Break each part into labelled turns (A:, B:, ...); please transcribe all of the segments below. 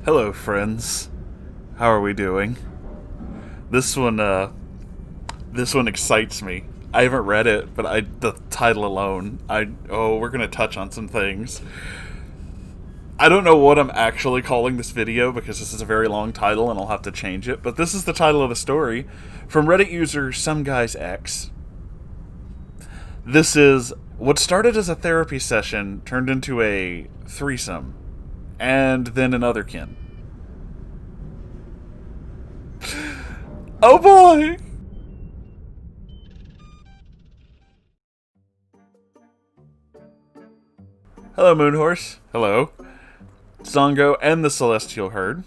A: Hello, friends. How are we doing? This one excites me. I haven't read it, but the title alone, we're gonna touch on some things. I don't know what I'm actually calling this video because this is a very long title and I'll have to change it, but this is the title of the story from Reddit user SomeGuysX. This is what started as a therapy session turned into a threesome, and then an otherkin. Oh boy! Hello, Moonhorse. Hello. Sango and the Celestial Herd.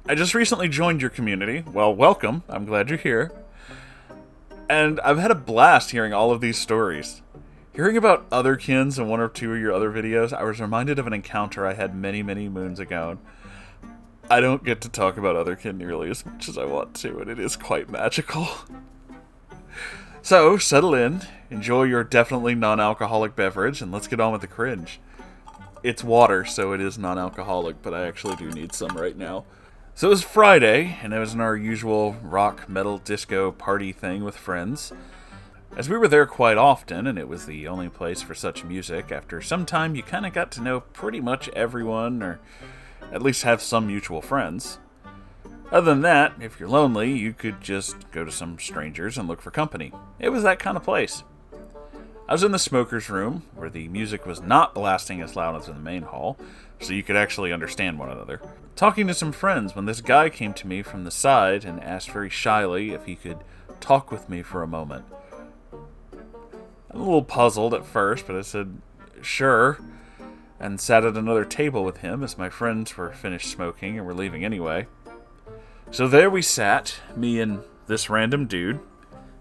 A: I just recently joined your community. Well, welcome. I'm glad you're here. And I've had a blast hearing all of these stories. Hearing about otherkins in one or two of your other videos, I was reminded of an encounter I had many, many moons ago. I don't get to talk about otherkin nearly as much as I want to, and it is quite magical. So, settle in, enjoy your definitely non-alcoholic beverage, and let's get on with the cringe. It's water, so it is non-alcoholic, but I actually do need some right now. So it was Friday, and it was in our usual rock, metal, disco party thing with friends. As we were there quite often, and it was the only place for such music, after some time you kinda got to know pretty much everyone, or at least have some mutual friends. Other than that, if you're lonely, you could just go to some strangers and look for company. It was that kind of place. I was in the smoker's room, where the music was not blasting as loud as in the main hall, so you could actually understand one another, talking to some friends when this guy came to me from the side and asked very shyly if he could talk with me for a moment. I'm a little puzzled at first, but I said, sure, and sat at another table with him as my friends were finished smoking and were leaving anyway. So there we sat, me and this random dude.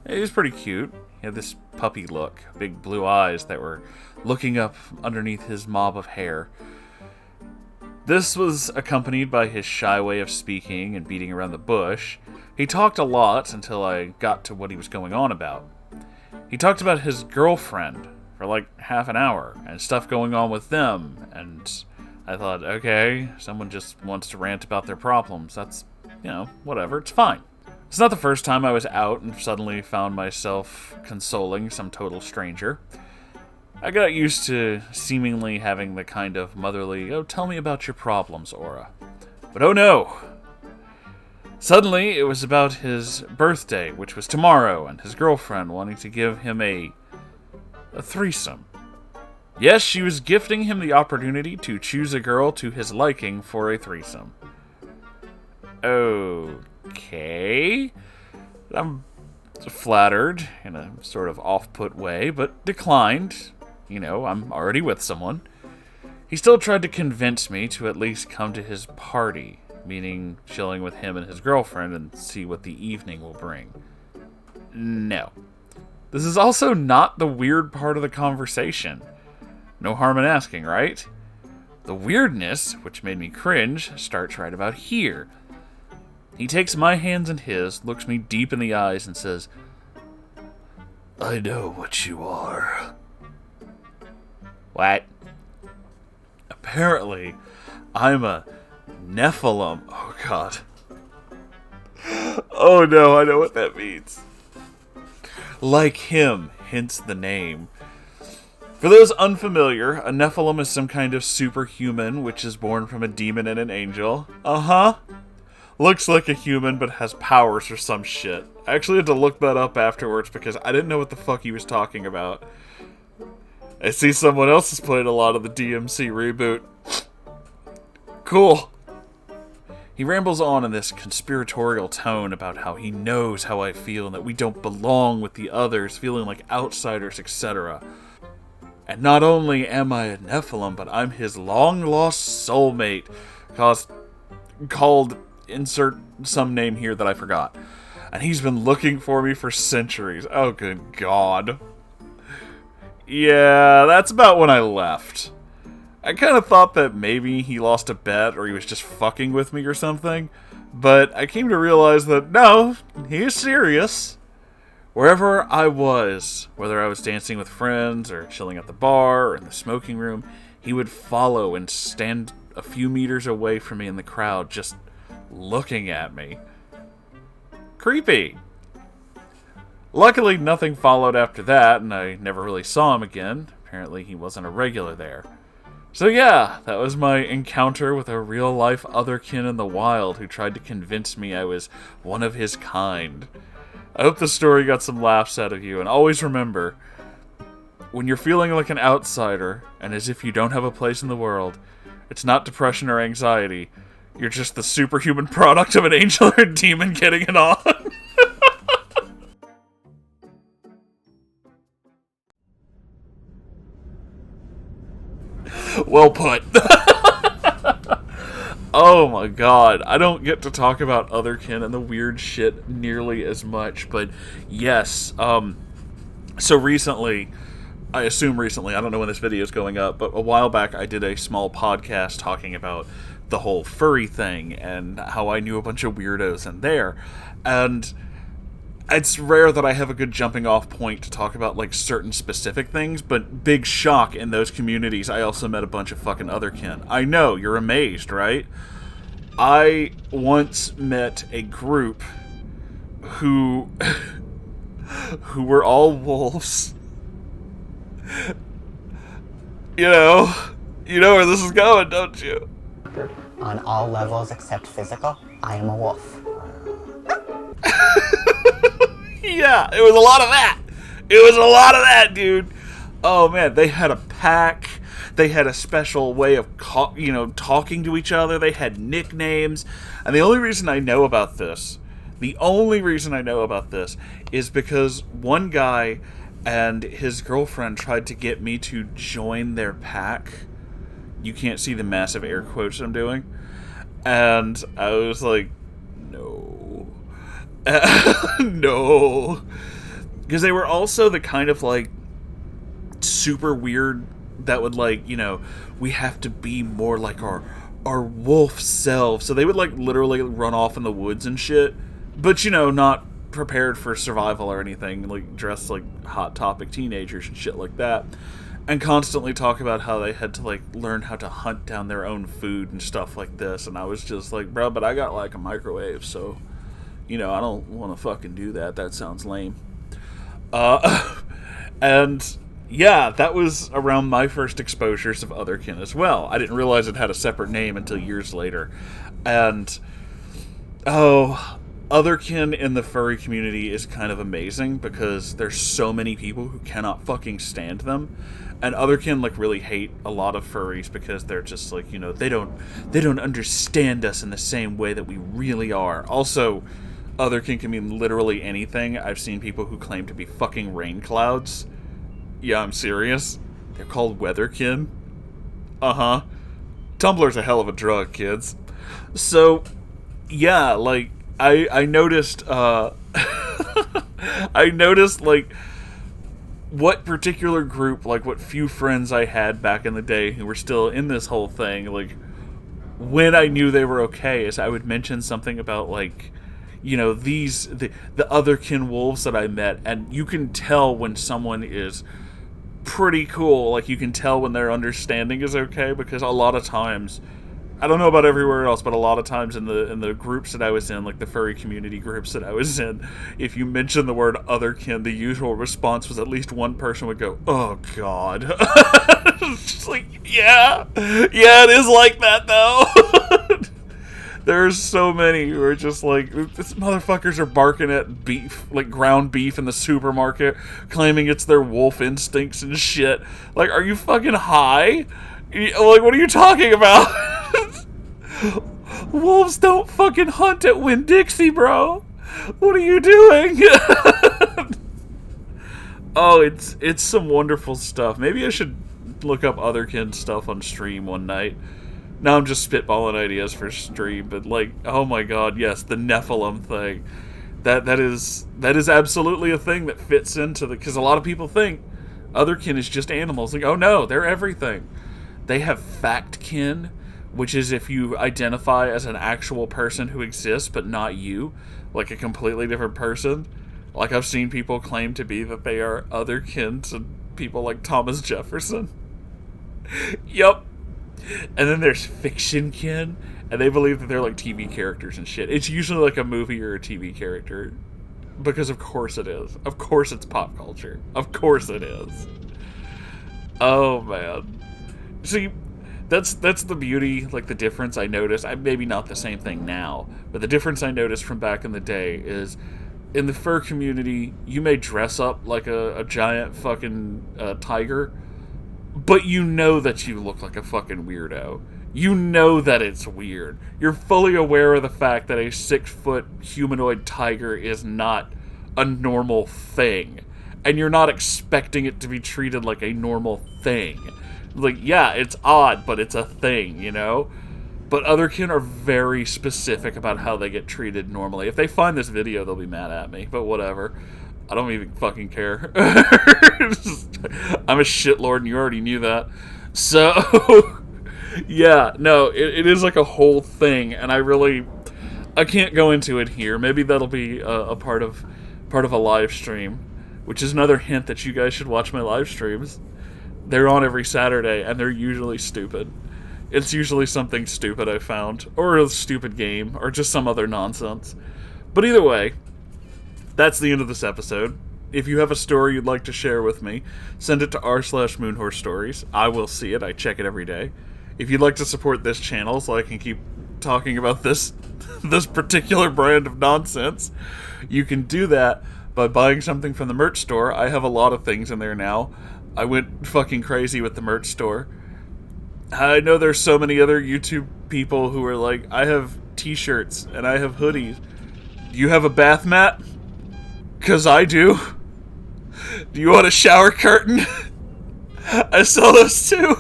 A: He was pretty cute. He had this puppy look, big blue eyes that were looking up underneath his mob of hair. This was accompanied by his shy way of speaking and beating around the bush. He talked a lot until I got to what he was going on about. He talked about his girlfriend for like half an hour and stuff going on with them, and I thought, okay, someone just wants to rant about their problems. That's, whatever, it's fine. It's not the first time I was out and suddenly found myself consoling some total stranger. I got used to seemingly having the kind of motherly, oh, tell me about your problems aura. But oh no! Suddenly, it was about his birthday, which was tomorrow, and his girlfriend wanting to give him a threesome. Yes, she was gifting him the opportunity to choose a girl to his liking for a threesome. Okay. I'm flattered in a sort of off-put way, but declined. I'm already with someone. He still tried to convince me to at least come to his party, meaning chilling with him and his girlfriend and see what the evening will bring. No. This is also not the weird part of the conversation. No harm in asking, right? The weirdness, which made me cringe, starts right about here. He takes my hands in his, looks me deep in the eyes, and says, I know what you are. What? Apparently, I'm a Nephilim. Oh, God. Oh, no, I know what that means. Like him, hence the name. For those unfamiliar, a Nephilim is some kind of superhuman which is born from a demon and an angel. Uh-huh. Looks like a human, but has powers or some shit. I actually had to look that up afterwards because I didn't know what the fuck he was talking about. I see someone else has played a lot of the DMC reboot. Cool. He rambles on in this conspiratorial tone about how he knows how I feel and that we don't belong with the others, feeling like outsiders, etc. And not only am I a Nephilim, but I'm his long-lost soulmate, called insert some name here that I forgot. And he's been looking for me for centuries. Oh, good God. Yeah, that's about when I left. I kind of thought that maybe he lost a bet or he was just fucking with me or something. But I came to realize that, no, he is serious. Wherever I was, whether I was dancing with friends or chilling at the bar or in the smoking room, he would follow and stand a few meters away from me in the crowd, just looking at me. Creepy. Luckily, nothing followed after that, and I never really saw him again. Apparently, he wasn't a regular there. So yeah, that was my encounter with a real-life otherkin in the wild who tried to convince me I was one of his kind. I hope the story got some laughs out of you, and always remember, when you're feeling like an outsider, and as if you don't have a place in the world, it's not depression or anxiety. You're just the superhuman product of an angel or a demon getting it on. Well put. Oh my god. I don't get to talk about otherkin and the weird shit nearly as much, but yes. So recently, I assume recently, I don't know when this video is going up, but a while back I did a small podcast talking about the whole furry thing and how I knew a bunch of weirdos in there. And it's rare that I have a good jumping off point to talk about like certain specific things, but big shock, in those communities I also met a bunch of fucking otherkin. I know, you're amazed, right? I once met a group who were all wolves. You know where this is going, don't you?
B: On all levels except physical, I am a wolf.
A: Yeah, it was a lot of that. It was a lot of that, dude. Oh man, they had a pack. They had a special way of talking to each other. They had nicknames. And the only reason I know about this is because one guy and his girlfriend tried to get me to join their pack. You can't see the massive air quotes I'm doing. And I was like, no. No. Because they were also the kind of, like, super weird that would, like, we have to be more like our wolf selves. So they would, like, literally run off in the woods and shit. But, not prepared for survival or anything, like dressed like Hot Topic teenagers and shit like that, and constantly talk about how they had to like learn how to hunt down their own food and stuff like this. And I was just like, bro, but I got like a microwave, so I don't want to fucking do that. That sounds lame. And yeah, that was around my first exposures of otherkin as well. I didn't realize it had a separate name until years later. And otherkin in the furry community is kind of amazing because there's so many people who cannot fucking stand them. And otherkin like really hate a lot of furries because they're just like, they don't understand us in the same way that we really are. Also, otherkin can mean literally anything. I've seen people who claim to be fucking rain clouds. Yeah, I'm serious. They're called weatherkin. Uh-huh. Tumblr's a hell of a drug, kids. So, yeah, like, I noticed, I noticed, like, what particular group, like, what few friends I had back in the day who were still in this whole thing, like, when I knew they were okay is I would mention something about, like, the otherkin wolves that I met, and you can tell when someone is pretty cool, like, you can tell when their understanding is okay, because a lot of times, I don't know about everywhere else, but a lot of times in the groups that I was in, like the furry community groups that I was in, if you mention the word otherkin, the usual response was at least one person would go, "Oh God." Just like, yeah, it is like that though. There's so many who are just like, these motherfuckers are barking at beef, like ground beef in the supermarket, claiming it's their wolf instincts and shit. Like, are you fucking high? Like, what are you talking about? Wolves don't fucking hunt at Winn-Dixie, bro. What are you doing? Oh, it's some wonderful stuff. Maybe I should look up otherkin stuff on stream one night. Now I'm just spitballing ideas for stream, but like, oh my god, yes, the Nephilim thing. That is absolutely a thing that fits into because a lot of people think otherkin is just animals. Like, oh no, they're everything. They have fact kin, which is if you identify as an actual person who exists, but not you, like a completely different person. Like, I've seen people claim to be that they are otherkin to people like Thomas Jefferson. Yup. And then there's fiction kin, and they believe that they're like TV characters and shit. It's usually like a movie or a TV character. Because of course it is. Of course it's pop culture. Of course it is. Oh, man. See, that's the beauty, like the difference I noticed. Maybe not the same thing now, but the difference I noticed from back in the day is in the fur community, you may dress up like a giant fucking tiger, but you know that you look like a fucking weirdo. You know that it's weird. You're fully aware of the fact that a 6-foot humanoid tiger is not a normal thing. And you're not expecting it to be treated like a normal thing. Like, yeah, it's odd, but it's a thing, you know? But other kin are very specific about how they get treated normally. If they find this video, they'll be mad at me, but whatever. I don't even fucking care. I'm a shitlord, and you already knew that. So... yeah, no, it is like a whole thing, and I can't go into it here. Maybe that'll be a part of a live stream, which is another hint that you guys should watch my live streams. They're on every Saturday, and they're usually stupid. It's usually something stupid I found, or a stupid game, or just some other nonsense. But either way, that's the end of this episode. If you have a story you'd like to share with me, send it to r/Moonhorse Stories. I will see it. I check it every day. If you'd like to support this channel so I can keep talking about this particular brand of nonsense, you can do that by buying something from the merch store. I have a lot of things in there now. I went fucking crazy with the merch store. I know there's so many other YouTube people who are like, I have t-shirts and I have hoodies. Do you have a bath mat? 'Cause I do. Do you want a shower curtain? I sell those too.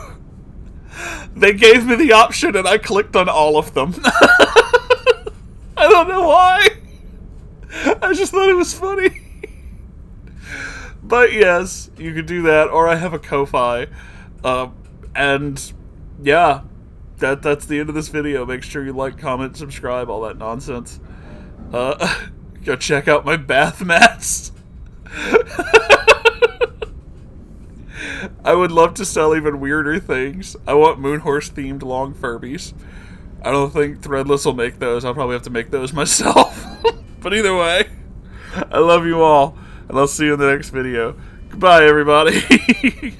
A: They gave me the option and I clicked on all of them. I don't know why. I just thought it was funny. But yes, you could do that, or I have a Ko-Fi. And yeah, that's the end of this video. Make sure you like, comment, subscribe, all that nonsense. Go check out my bath mats. I would love to sell even weirder things. I want Moonhorse themed long Furbies. I don't think Threadless will make those. I'll probably have to make those myself. But either way, I love you all, and I'll see you in the next video. Goodbye, everybody.